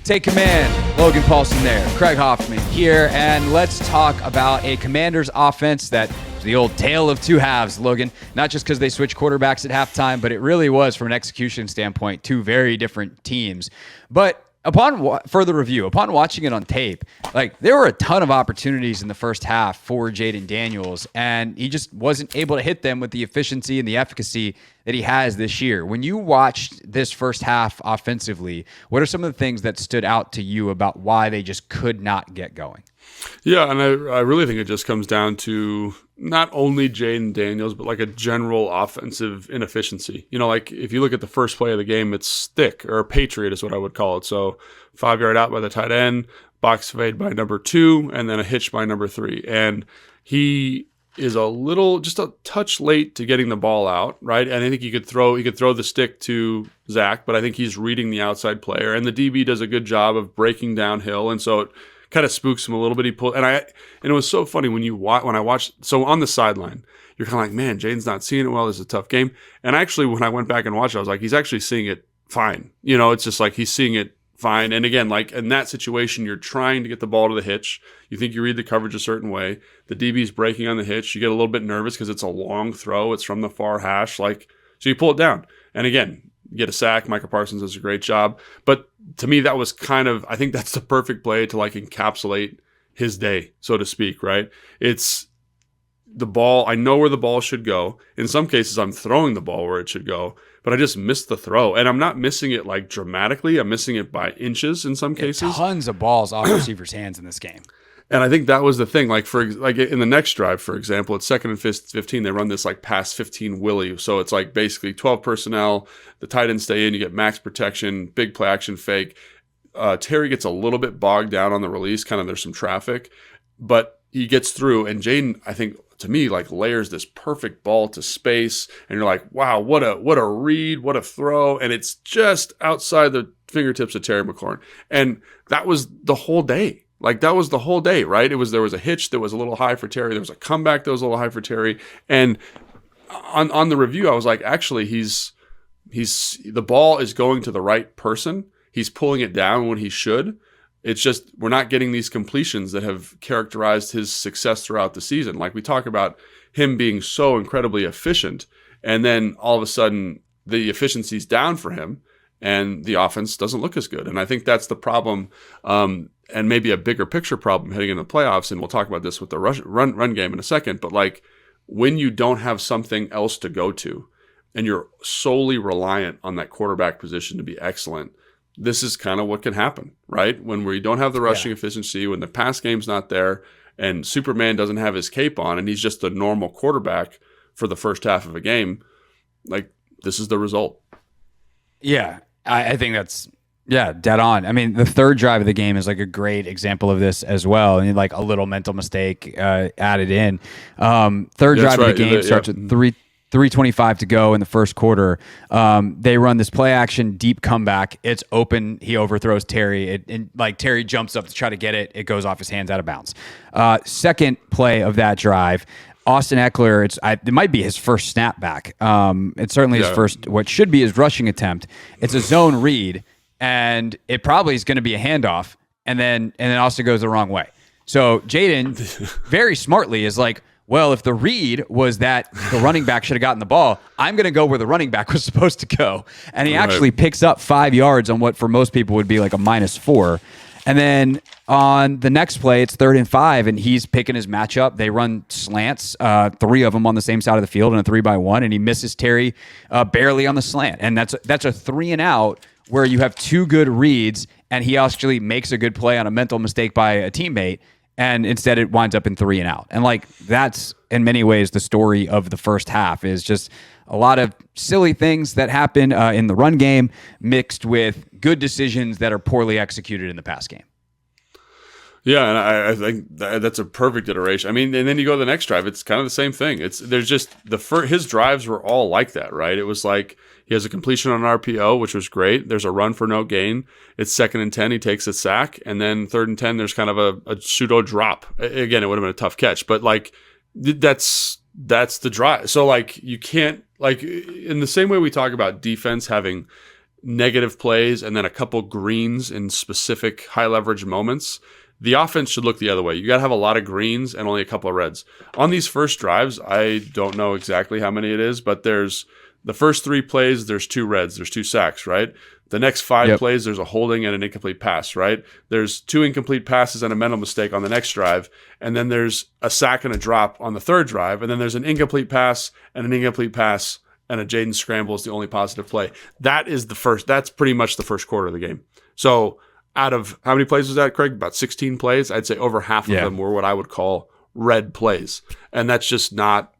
Take command. Logan Paulson there. Craig Hoffman here. And let's talk about a Commanders offense that is the old tale of two halves, Logan. Not just because they switched quarterbacks at halftime, but it really was, from an execution standpoint, two very different teams. But upon further review, upon watching it on tape, there were a ton of opportunities in the first half for Jayden Daniels, and he just wasn't able to hit them with the efficiency and the efficacy that he has this year. When you watched this first half offensively, what are some of the things that stood out to you about why they just could not get going? Yeah, and I really think it just comes down to not only Jayden Daniels, but like a general offensive inefficiency. If you look at the first play of the game, it's stick, or Patriot is what I would call it. So 5-yard out by the tight end, box fade by number 2, and then a hitch by number 3. And he is just a touch late to getting the ball out, right? And I think he could throw the stick to Zach, but I think he's reading the outside player, and the DB does a good job of breaking downhill, and so it kind of spooks him a little bit. And it was so funny when I watched. So on the sideline, you're kind of like, man, Jayden's not seeing it well. This is a tough game. And actually, when I went back and watched it, I was like, he's actually seeing it fine. It's just like he's seeing it fine. And again, like in that situation, you're trying to get the ball to the hitch. You think you read the coverage a certain way. The DB's breaking on the hitch. You get a little bit nervous because it's a long throw. It's from the far hash. So you pull it down. And again, you get a sack. Micah Parsons does a great job. But to me, that was I think that's the perfect play to encapsulate his day, so to speak, right? It's the ball. I know where the ball should go. In some cases, I'm throwing the ball where it should go, but I just missed the throw. And I'm not missing it dramatically. I'm missing it by inches in some cases. Tons of balls off receivers' hands in this game. And I think that was the thing. In the next drive, for example, it's 2nd and 15. They run this pass 15 Willie. So it's basically 12 personnel. The tight ends stay in. You get max protection, big play action fake. Terry gets a little bit bogged down on the release. There's some traffic, but he gets through. And Jayden, I think, to me, layers this perfect ball to space. And you're like, wow, what a read, what a throw. And it's just outside the fingertips of Terry McLaurin. And that was the whole day. That was the whole day, right? There was a hitch that was a little high for Terry. There was a comeback that was a little high for Terry. And on the review, I was like, actually, the ball is going to the right person. He's pulling it down when he should. It's just we're not getting these completions that have characterized his success throughout the season. We talk about him being so incredibly efficient, and then all of a sudden the efficiency's down for him, and the offense doesn't look as good. And I think that's the problem. And maybe a bigger picture problem heading into the playoffs, and we'll talk about this with the run game in a second, but when you don't have something else to go to and you're solely reliant on that quarterback position to be excellent, this is kind of what can happen, right? When we don't have the rushing efficiency, when the pass game's not there, and Superman doesn't have his cape on, and he's just a normal quarterback for the first half of a game, this is the result. Yeah, I think that's... Yeah, dead on. I mean, the third drive of the game is a great example of this as well. And a little mental mistake added in. Third drive of the game starts with 3:25 to go in the first quarter. They run this play action deep comeback. It's open. He overthrows Terry. Terry jumps up to try to get it. It goes off his hands out of bounds. Second play of that drive, Austin Eckler, it might be his first snap back. It's certainly his first, what should be his rushing attempt. It's a zone read. And it probably is going to be a handoff, and then Austin goes the wrong way. So Jayden very smartly is well, if the read was that the running back should have gotten the ball, I'm going to go where the running back was supposed to go. And he actually picks up 5 yards on what for most people would be a -4. And then on the next play, it's 3rd and 5, and he's picking his matchup. They run slants, 3 of them on the same side of the field in a 3-by-1, and he misses Terry barely on the slant. And that's a 3 and out where you have 2 good reads, and he actually makes a good play on a mental mistake by a teammate, and instead it winds up in 3 and out. And that's in many ways the story of the first half, is just a lot of silly things that happen in the run game mixed with good decisions that are poorly executed in the pass game. Yeah, and I think that's a perfect iteration. I mean, and then you go to the next drive, it's kind of the same thing. His drives were all like that, right? It was he has a completion on an RPO, which was great. There's a run for no gain. It's 2nd and 10. He takes a sack. And then 3rd and 10, there's kind of a pseudo drop. Again, it would have been a tough catch. But, that's the drive. So, you can't, in the same way we talk about defense having negative plays and then a couple greens in specific high leverage moments, the offense should look the other way. You got to have a lot of greens and only a couple of reds. On these first drives, I don't know exactly how many it is, but there's the first 3 plays, there's 2 reds, there's 2 sacks, right? The next 5 plays, there's a holding and an incomplete pass, right? There's 2 incomplete passes and a mental mistake on the next drive, and then there's a sack and a drop on the third drive, and then there's an incomplete pass and an incomplete pass, and a Jayden scramble is the only positive play. That's pretty much the first quarter of the game. So out of how many plays was that, Craig? About 16 plays. I'd say over half of them were what I would call red plays. And that's just not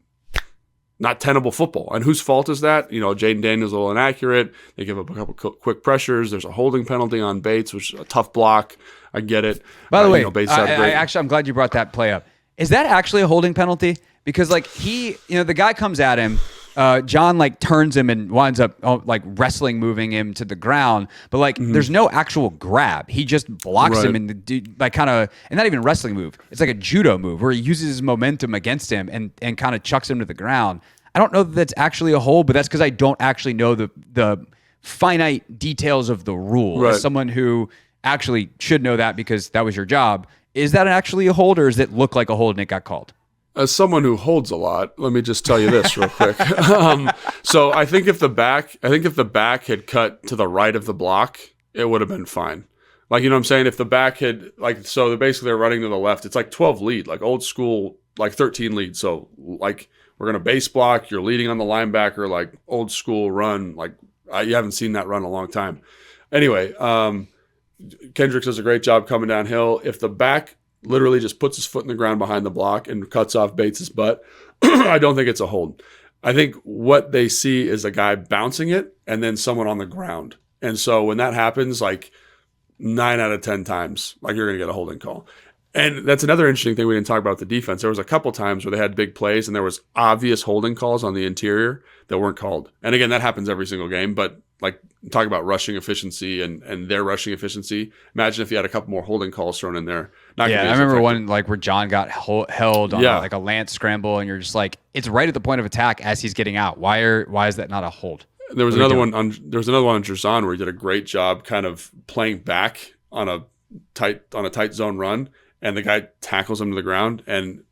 tenable football. And whose fault is that? Jayden Daniels a little inaccurate. They give up a couple quick pressures. There's a holding penalty on Bates, which is a tough block. I get it. By the way, I'm glad you brought that play up. Is that actually a holding penalty? Because the guy comes at him. John turns him and winds up wrestling, moving him to the ground. But there's no actual grab. He just blocks him and and not even a wrestling move. It's like a judo move where he uses his momentum against him and kind of chucks him to the ground. I don't know that that's actually a hold, but that's because I don't actually know the finite details of the rule. Right. As someone who actually should know that because that was your job, is that actually a hold or does it look like a hold and it got called? As someone who holds a lot, let me just tell you this real quick. So I think if the back had cut to the right of the block, it would have been fine. You know what I'm saying? If the back had so they're running to the left. It's 12 lead, old school, 13 lead. So we're gonna base block. You're leading on the linebacker, old school run. You haven't seen that run in a long time. Anyway, Kendricks does a great job coming downhill. If the back literally just puts his foot in the ground behind the block and cuts off Bates' butt, I don't think it's a hold. I think what they see is a guy bouncing it and then someone on the ground. And so when that happens, 9 out of 10 times, you're going to get a holding call. And that's another interesting thing we didn't talk about with the defense. There was a couple times where they had big plays and there was obvious holding calls on the interior that weren't called. And again, that happens every single game, but talk about rushing efficiency and their rushing efficiency. Imagine if you had a couple more holding calls thrown in there. I remember one where John got held on a Lance scramble, and you're just it's right at the point of attack as he's getting out. Why is that not a hold? There was another one on Jerzon where he did a great job kind of playing back on a tight zone run, and the guy tackles him to the ground. And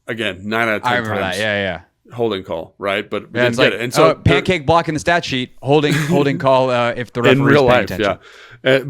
again, 9 out of 10 I remember times. that. Yeah. Holding call, right? But it's and so pancake block in the stat sheet, holding call if the referee's in real life, attention.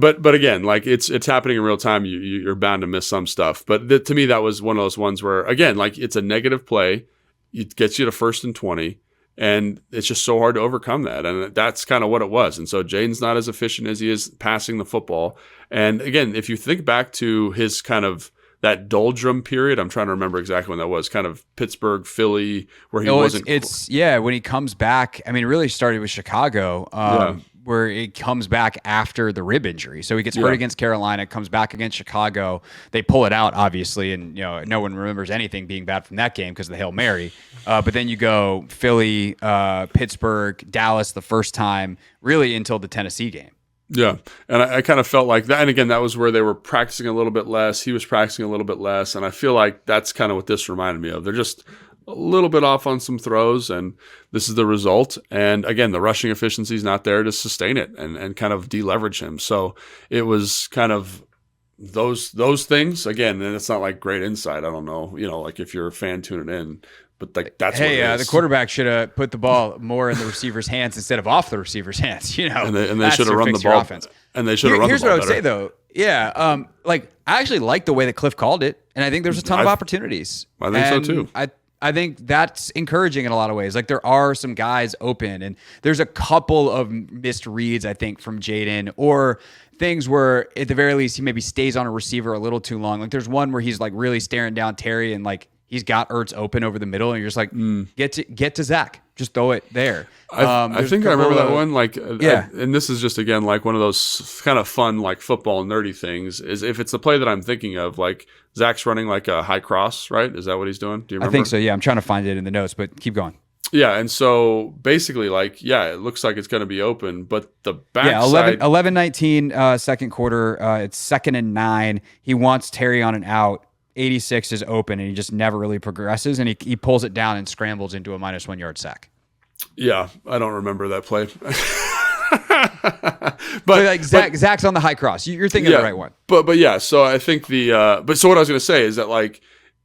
But again, it's happening in real time. You're bound to miss some stuff. But to me, that was one of those ones where again, it's a negative play, it gets you to 1st and 20, and it's just so hard to overcome that. And that's kind of what it was. And so Jayden's not as efficient as he is passing the football. And again, if you think back to his kind of that doldrum period, I'm trying to remember exactly when that was, kind of Pittsburgh, Philly, where he wasn't. When he comes back, it really started with Chicago, where it comes back after the rib injury. So he gets hurt against Carolina, comes back against Chicago. They pull it out, obviously, and no one remembers anything being bad from that game because of the Hail Mary. But then you go Philly, Pittsburgh, Dallas the first time, really until the Tennessee game. Yeah, and I kind of felt like that. And again, that was where they were practicing a little bit less. He was practicing a little bit less. And I feel like that's kind of what this reminded me of. They're just a little bit off on some throws, and this is the result. And again, the rushing efficiency is not there to sustain it and kind of deleverage him. So it was kind of those things. Again, and it's not great insight. I don't know, if you're a fan tuning in. But that's what it is. The quarterback should have put the ball more in the receiver's hands instead of off the receiver's hands. And they should have run the ball. Offense. And they should have run the ball. Here's what I would say though. Yeah, I actually like the way that Cliff called it, and I think there's a ton of opportunities. I think so too. I think that's encouraging in a lot of ways. There are some guys open, and there's a couple of missed reads, I think, from Jayden, or things where at the very least he maybe stays on a receiver a little too long. There's one where he's really staring down Terry and he's got Ertz open over the middle, and you're just get to Zach. Just throw it there. I think I remember that one. And this is just, again, one of those kind of fun, football nerdy things, is if it's the play that I'm thinking of, Zach's running a high cross, right? Is that what he's doing? Do you remember? I think so, yeah. I'm trying to find it in the notes, but keep going. Yeah, and so basically, it looks like it's going to be open, but the backside... 11-19 second quarter. It's 2nd and 9. He wants Terry on an out. 86 is open, and he just never really progresses, and he pulls it down and scrambles into a -1 yard sack. Yeah, I don't remember that play. but like Zach's on the high cross. You're thinking of the right one. But yeah, so I think so what I was going to say is that like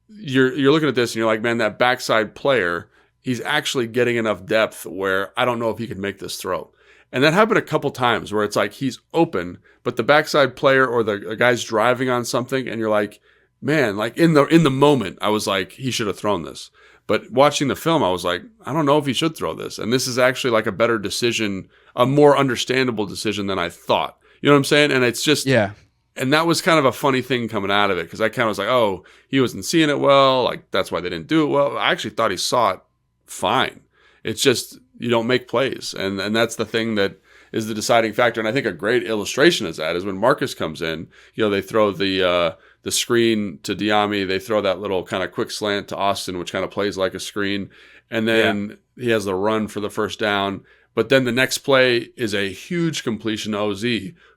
you're looking at this and you're like, man, that backside player, he's actually getting enough depth where I don't know if he can make this throw. And that happened a couple times where it's like he's open, but the backside player or the guy's driving on something, and you're like, man, like in the moment, I was like, he should have thrown this. But watching the film, I was like, I don't know if he should throw this. And this is actually like a better decision, a more understandable decision than I thought. You know what I'm saying? And it's just, and that was kind of a funny thing coming out of it, because I kind of was like, oh, he wasn't seeing it well. Like, that's why they didn't do it well. I actually thought he saw it fine. It's just, you don't make plays. And that's the thing that is the deciding factor. And I think a great illustration of that is when Marcus comes in, they throw the screen to Diami. They throw that little kind of quick slant to Austin, which kind of plays like a screen. And then he has the run for the first down. But then the next play is a huge completion to OZ,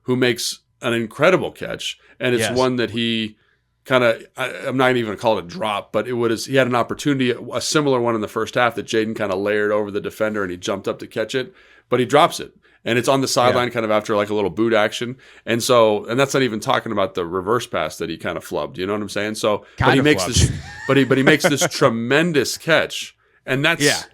who makes an incredible catch. And it's one that he kind of, I'm not even going to call it a drop, but he had an opportunity, a similar one in the first half that Jayden kind of layered over the defender and he jumped up to catch it, but he drops it. And it's on the sideline kind of after like a little boot action. And that's not even talking about the reverse pass that he kind of flubbed. You know what I'm saying? So, but he makes this tremendous catch. And that's,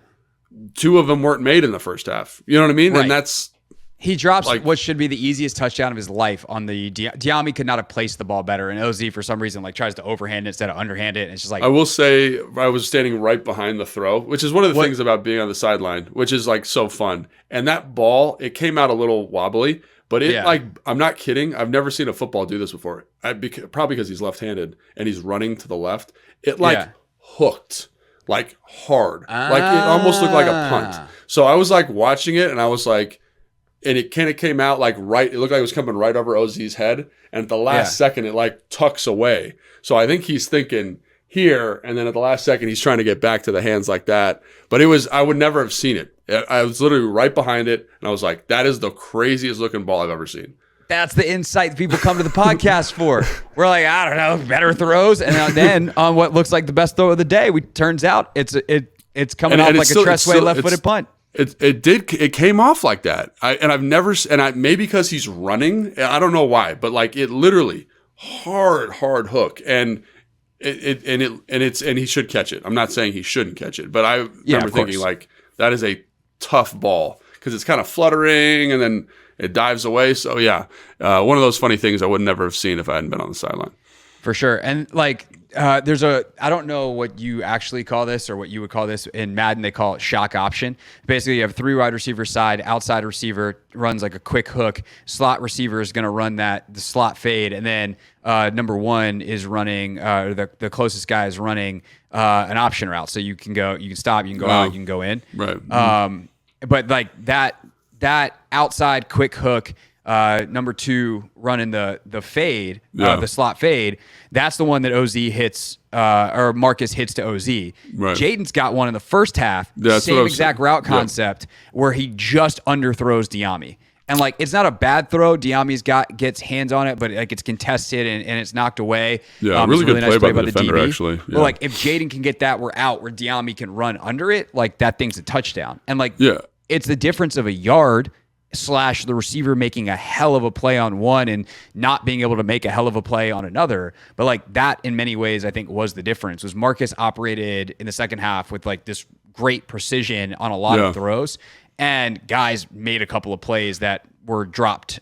two of them weren't made in the first half. You know what I mean? Right. And he drops what should be the easiest touchdown of his life on the Diami could not have placed the ball better, and OZ for some reason tries to overhand it instead of underhand it. And it's just like, I will say I was standing right behind the throw, which is one of the things about being on the sideline, which is like so fun. And that ball, it came out a little wobbly, but I'm not kidding. I've never seen a football do this before. Probably because he's left-handed and he's running to the left. It hooked like hard, like it almost looked like a punt. So I was like watching it, and I was like. And it kind of came out like it looked like it was coming right over OZ's head. And at the last second, it like tucks away. So I think he's thinking here. And then at the last second, he's trying to get back to the hands like that. But I would never have seen it. I was literally right behind it. And I was like, that is the craziest looking ball I've ever seen. That's the insight people come to the podcast for. We're like, I don't know, better throws. And then on what looks like the best throw of the day, turns out it's coming off like a Tressway left-footed punt. It came off like that. Maybe because he's running, I don't know why, but like it literally hard hook, and he should catch it. I'm not saying he shouldn't catch it, but I remember thinking like that is a tough ball because it's kind of fluttering and then it dives away. So one of those funny things I would never have seen if I hadn't been on the sideline. For sure. And like I don't know what you actually call this or what you would call this. In Madden, they call it shock option. Basically, you have 3 wide receiver side, outside receiver runs like a quick hook. Slot receiver is going to run the slot fade. And then number 1 is running, the closest guy is running an option route. So you can stop, you can go out, you can go in. Right. But like that outside quick hook, number 2 running the fade, the slot fade. That's the one that OZ hits, or Marcus hits to OZ. Right. Jayden's got one in the first half, same exact route concept, where he just underthrows Diami. And like, it's not a bad throw. Diami's gets hands on it, but like it's contested and it's knocked away. Yeah, really good play by the defender, actually. Yeah. But like, if Jayden can get that, we're out. Where Diami can run under it, like that thing's a touchdown. And like, it's the difference of a yard / the receiver making a hell of a play on one and not being able to make a hell of a play on another. But like that, in many ways, I think was the difference. Was Marcus operated in the second half with like this great precision on a lot of throws, and guys made a couple of plays that were dropped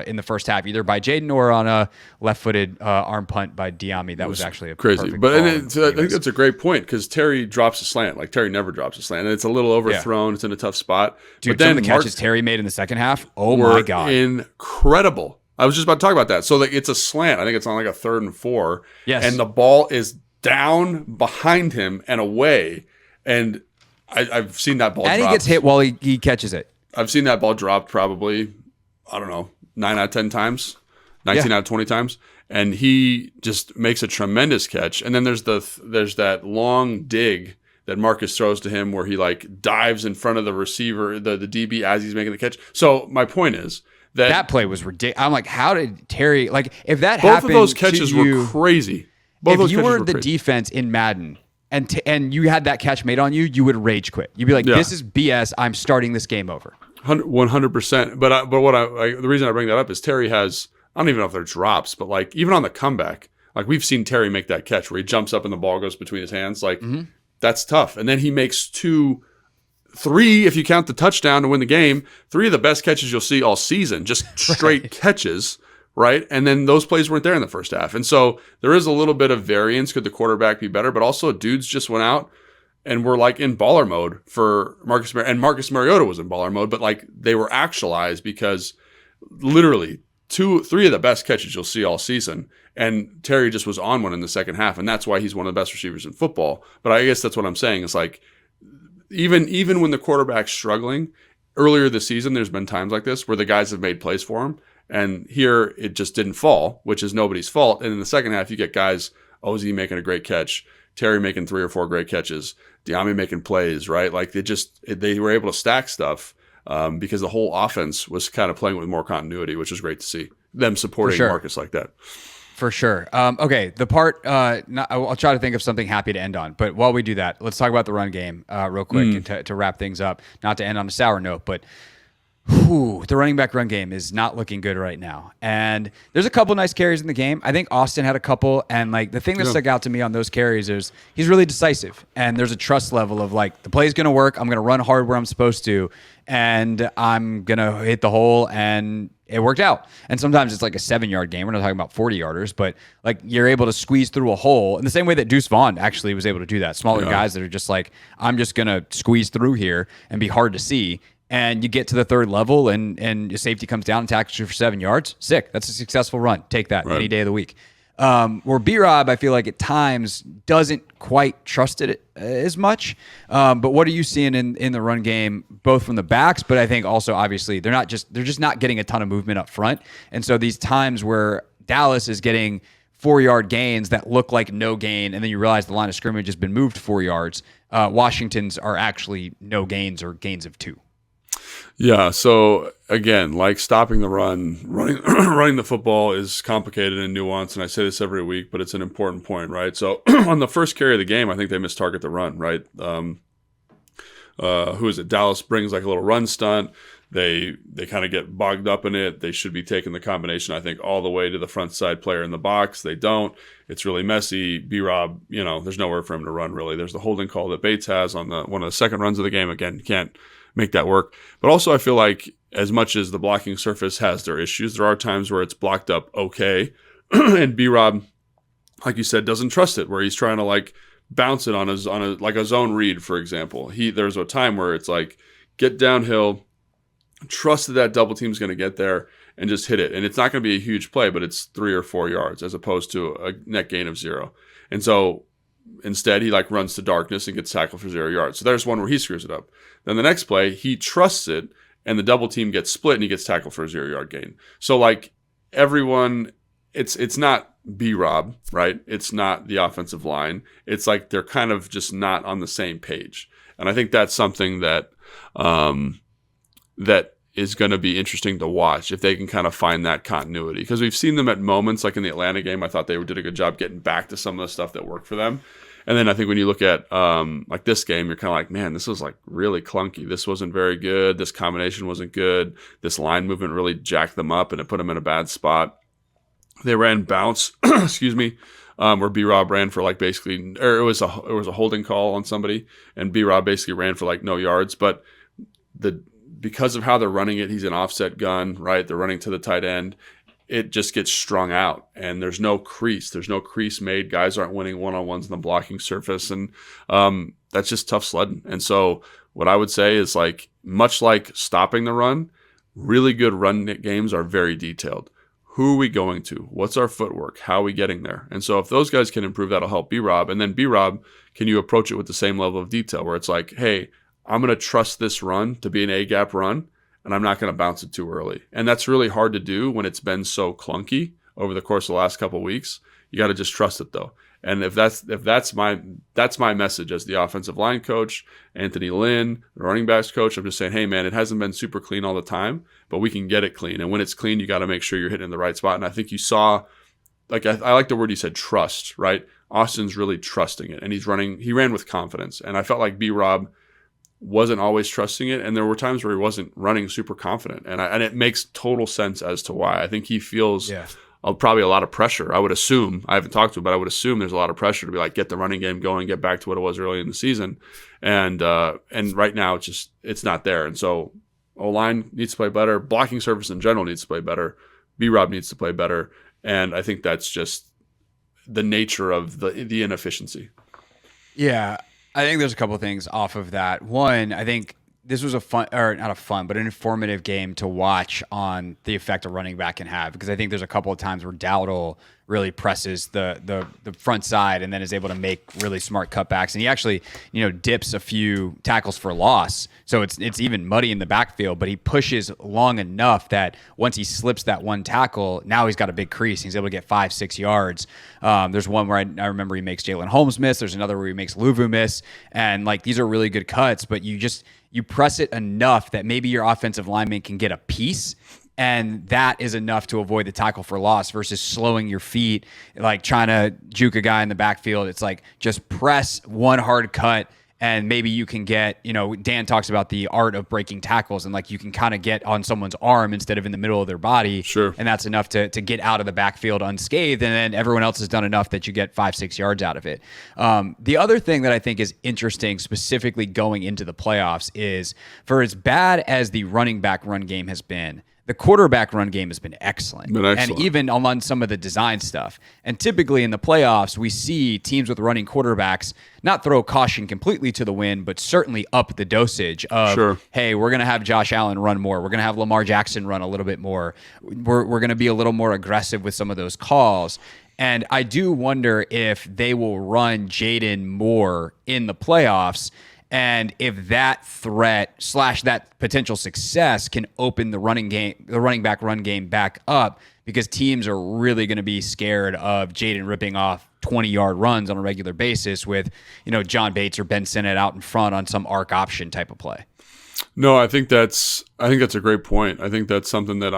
in the first half, either by Jayden or on a left-footed arm punt by Diami. That was actually a crazy. But I think that's a great point, because Terry drops a slant. Like Terry never drops a slant, and it's a little overthrown. It's in a tough spot. Dude, but then the catches Terry made in the second half, oh my god, incredible! I was just about to talk about that. So like, it's a slant. I think it's on like a 3rd and 4. Yes, and the ball is down behind him and away, and I've seen that ball. And dropped. He gets hit while he catches it. I've seen that ball dropped probably, I don't know, 9 out of 10 times, 19 out of 20 times. And he just makes a tremendous catch. And then there's that long dig that Marcus throws to him where he like dives in front of the receiver, the DB, as he's making the catch. So my point is that play was ridiculous. I'm like, how did Terry, like, if that both happened of those catches were crazy. If you were the defense in Madden and you had that catch made on you, you would rage quit. You'd be like, this is BS. I'm starting this game over. 100%. But the reason I bring that up is Terry has, I don't even know if they're drops, but like even on the comeback, like we've seen Terry make that catch where he jumps up and the ball goes between his hands. Like that's tough. And then he makes three, if you count the touchdown to win the game, 3 of the best catches you'll see all season, just straight catches, right? And then those plays weren't there in the first half. And so there is a little bit of variance. Could the quarterback be better? But also dudes just went out and were like in baller mode for Marcus Mariota. And Marcus Mariota was in baller mode, but like they were actualized because literally 3 of the best catches you'll see all season. And Terry just was on one in the second half. And that's why he's one of the best receivers in football. But I guess that's what I'm saying. It's like, even when the quarterback's struggling, earlier this season, there's been times like this where the guys have made plays for him. And here it just didn't fall, which is nobody's fault. And in the second half, you get guys, Ozzie making a great catch, Terry making 3 or 4 great catches, Diami making plays, right? Like they were able to stack stuff because the whole offense was kind of playing with more continuity, which was great to see them supporting Marcus like that. For sure. Okay, the part, I'll try to think of something happy to end on. But while we do that, let's talk about the run game real quick and to wrap things up. Not to end on a sour note, but the running back run game is not looking good right now. And there's a couple nice carries in the game. I think Austin had a couple. And like the thing that stuck out to me on those carries is he's really decisive. And there's a trust level of like, the play's going to work. I'm going to run hard where I'm supposed to. And I'm going to hit the hole. And it worked out. And sometimes it's like a 7-yard game. We're not talking about 40-yarders, but like you're able to squeeze through a hole in the same way that Deuce Vaughn actually was able to do that. Smaller guys that are just like, I'm just going to squeeze through here and be hard to see. And you get to the third level and your safety comes down and tackles you for 7 yards. Sick. That's a successful run. Take that any day of the week. Where B-Rob, I feel like at times doesn't quite trust it as much. But what are you seeing in the run game, both from the backs, but I think also obviously they're just not getting a ton of movement up front. And so these times where Dallas is getting 4-yard gains that look like no gain, and then you realize the line of scrimmage has been moved 4 yards, Washington's are actually no gains or gains of 2. Yeah, so again, like stopping the running the football is complicated and nuanced, and I say this every week, but it's an important point, right? So on the first carry of the game, I think they mistarget the run, right? Who is it? Dallas brings like a little run stunt. They kind of get bogged up in it. They should be taking the combination, I think, all the way to the front side player in the box. They don't. It's really messy. B-Rob, there's nowhere for him to run, really. There's the holding call that Bates has on one of the second runs of the game. Again, you can't make that work. But also I feel like as much as the blocking surface has their issues, there are times where it's blocked up okay. And B-Rob, like you said, doesn't trust it, where he's trying to like bounce it on a zone read, for example. There's a time where it's like get downhill, trust that double team's going to get there and just hit it. And it's not going to be a huge play, but it's 3 or 4 yards as opposed to a net gain of 0. And so instead, he like runs to darkness and gets tackled for 0 yards. So there's one where he screws it up. Then the next play, he trusts it, and the double team gets split, and he gets tackled for a 0-yard gain. So like everyone, it's not B-Rob, right? It's not the offensive line. It's like they're kind of just not on the same page. And I think that's something that that is going to be interesting to watch if they can kind of find that continuity. Because we've seen them at moments, like in the Atlanta game, I thought they did a good job getting back to some of the stuff that worked for them. And then I think when you look at like this game, you're kind of like, man, this was like really clunky. This wasn't very good. This combination wasn't good. This line movement really jacked them up and it put them in a bad spot. They ran bounce, excuse me, where B-Rob ran for like basically, or it was a holding call on somebody, and B-Rob basically ran for like no yards. But because of how they're running it, he's an offset gun, right? They're running to the tight end. It just gets strung out, and there's no crease. There's no crease made. Guys aren't winning one-on-ones in the blocking surface, and that's just tough sledding. And so what I would say is, like, much like stopping the run, really good run games are very detailed. Who are we going to? What's our footwork? How are we getting there? And so if those guys can improve, that'll help B-Rob. And then B-Rob, can you approach it with the same level of detail where it's like, hey, I'm going to trust this run to be an A-gap run, and I'm not going to bounce it too early. And that's really hard to do when it's been so clunky over the course of the last couple of weeks. You got to just trust it, though. And if that's my message as the offensive line coach, Anthony Lynn, the running backs coach, I'm just saying, hey man, it hasn't been super clean all the time, but we can get it clean. And when it's clean, you got to make sure you're hitting the right spot. And I think you saw, like, I like the word you said, trust, right? Austin's really trusting it, and he ran with confidence. And I felt like B-Rob wasn't always trusting it, and there were times where he wasn't running super confident, and it makes total sense as to why. I think he feels probably a lot of pressure. I would assume, I haven't talked to him, but I would assume there's a lot of pressure to be like, get the running game going, get back to what it was early in the season, and right now it's not there, and so O-line needs to play better, blocking surface in general needs to play better, B-Rob needs to play better, and I think that's just the nature of the inefficiency. Yeah, I think there's a couple of things off of that. One, I think this was an informative game to watch on the effect a running back can have, because I think there's a couple of times where Dowdle really presses the front side and then is able to make really smart cutbacks, and he actually dips a few tackles for loss, so it's even muddy in the backfield, but he pushes long enough that once he slips that one tackle, now he's got a big crease. He's able to get 5-6 yards. There's one where I remember he makes Jalen Holmes miss. There's another where he makes Luvu miss, and like these are really good cuts, but you press it enough that maybe your offensive lineman can get a piece, and that is enough to avoid the tackle for loss versus slowing your feet, like trying to juke a guy in the backfield. It's like just press one hard cut, and maybe you can get, Dan talks about the art of breaking tackles, and like you can kind of get on someone's arm instead of in the middle of their body. Sure. And that's enough to get out of the backfield unscathed, and then everyone else has done enough that you get 5-6 yards out of it. The other thing that I think is interesting, specifically going into the playoffs, is for as bad as the running back run game has been, the quarterback run game has been excellent. And even on some of the design stuff. And typically in the playoffs, we see teams with running quarterbacks not throw caution completely to the wind, but certainly up the dosage of, hey, we're going to have Josh Allen run more. We're going to have Lamar Jackson run a little bit more. We're going to be a little more aggressive with some of those calls. And I do wonder if they will run Jayden more in the playoffs, and if that threat / that potential success can open the running back run game back up, because teams are really going to be scared of Jayden ripping off 20-yard runs on a regular basis with, John Bates or Ben Sinnott out in front on some arc option type of play. No, I think that's a great point. I think that's something that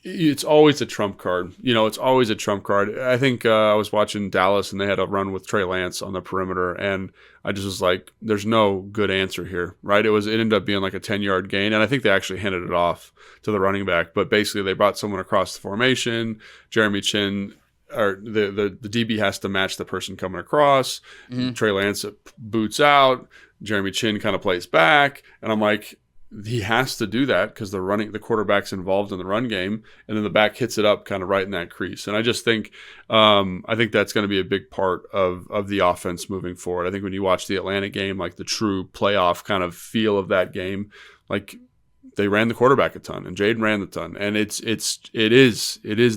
it's always a trump card. It's always a trump card. I think I was watching Dallas, and they had a run with Trey Lance on the perimeter, and I just was like, there's no good answer here, right? It ended up being like a 10-yard gain, and I think they actually handed it off to the running back. But basically, they brought someone across the formation. Jeremy Chin, or the DB has to match the person coming across. Mm-hmm. Trey Lance boots out. Jeremy Chin kind of plays back, and I'm like, he has to do that because the quarterback's involved in the run game, and then the back hits it up kind of right in that crease. And I just think, I think that's going to be a big part of the offense moving forward. I think when you watch the Atlanta game, like the true playoff kind of feel of that game, like they ran the quarterback a ton, and Jayden ran the ton, and it is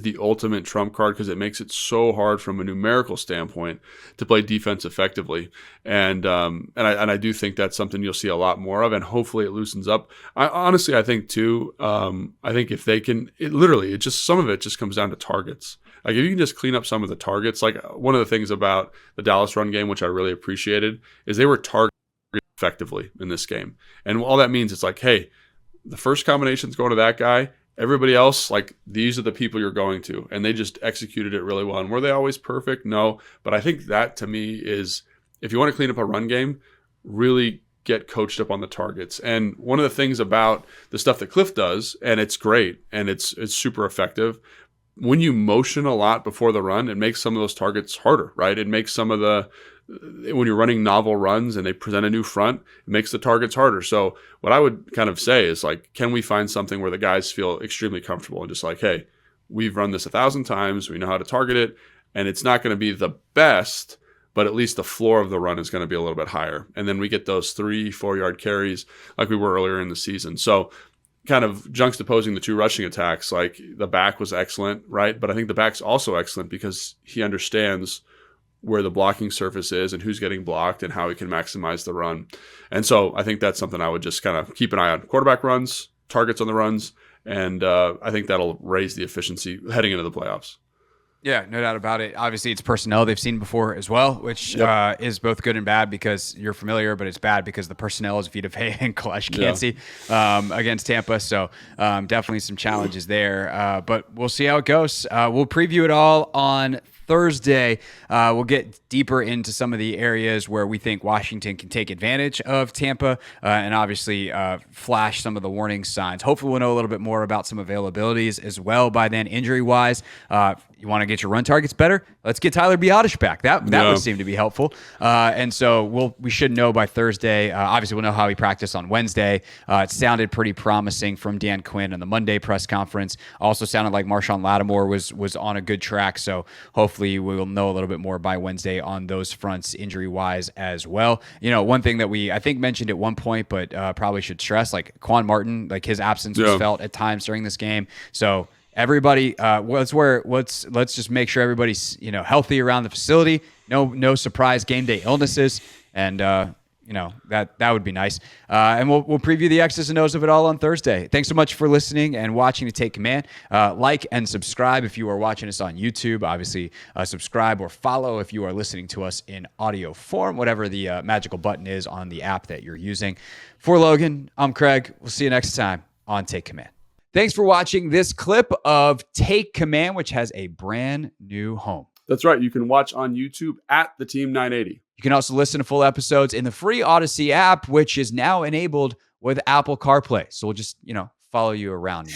the ultimate trump card because it makes it so hard from a numerical standpoint to play defense effectively, and I do think that's something you'll see a lot more of, and hopefully it loosens up. I think too. I think if they can, some of it just comes down to targets. Like if you can just clean up some of the targets, like one of the things about the Dallas run game, which I really appreciated, is they were targeted effectively in this game, and all that means is like, hey, the first combination's going to that guy. Everybody else, like, these are the people you're going to. And they just executed it really well. And were they always perfect? No. But I think that, to me, is, if you want to clean up a run game, really get coached up on the targets. And one of the things about the stuff that Cliff does, and it's great, and it's super effective, when you motion a lot before the run, it makes some of those targets harder, right? It makes some of when you're running novel runs and they present a new front, it makes the targets harder. So what I would kind of say is, like, can we find something where the guys feel extremely comfortable and just like, hey, we've run this 1,000 times, we know how to target it, and it's not going to be the best, but at least the floor of the run is going to be a little bit higher. And then we get those 3-4 yard carries like we were earlier in the season. So kind of juxtaposing the two rushing attacks, like the back was excellent, right? But I think the back's also excellent because he understands where the blocking surface is and who's getting blocked and how he can maximize the run. And so I think that's something I would just kind of keep an eye on. Quarterback runs, targets on the runs, and I think that'll raise the efficiency heading into the playoffs. Yeah, no doubt about it. Obviously, it's personnel they've seen before as well, which is both good and bad because you're familiar, but it's bad because the personnel is Vita Vea and Kalesh Kancey against Tampa. So definitely some challenges there. But we'll see how it goes. We'll preview it all on Thursday. We'll get deeper into some of the areas where we think Washington can take advantage of Tampa and obviously flash some of the warning signs. Hopefully we'll know a little bit more about some availabilities as well by then, injury-wise. You want to get your run targets better? Let's get Tyler Biadasz back. That would seem to be helpful. And so we should know by Thursday. Obviously, we'll know how he practiced on Wednesday. It sounded pretty promising from Dan Quinn on the Monday press conference. Also sounded like Marshawn Lattimore was on a good track. So hopefully we'll know a little bit more by Wednesday on those fronts, injury-wise as well. One thing that we, I think, mentioned at one point, but probably should stress, like Quan Martin, like his absence was felt at times during this game. So everybody, let's just make sure everybody's healthy around the facility. No surprise game day illnesses, and that would be nice. And we'll preview the X's and O's of it all on Thursday. Thanks so much for listening and watching to Take Command. Like and subscribe if you are watching us on YouTube. Obviously, subscribe or follow if you are listening to us in audio form. Whatever the magical button is on the app that you're using. For Logan, I'm Craig. We'll see you next time on Take Command. Thanks for watching this clip of Take Command, which has a brand new home. That's right. You can watch on YouTube at the Team 980. You can also listen to full episodes in the free Odyssey app, which is now enabled with Apple CarPlay. So we'll just, follow you around.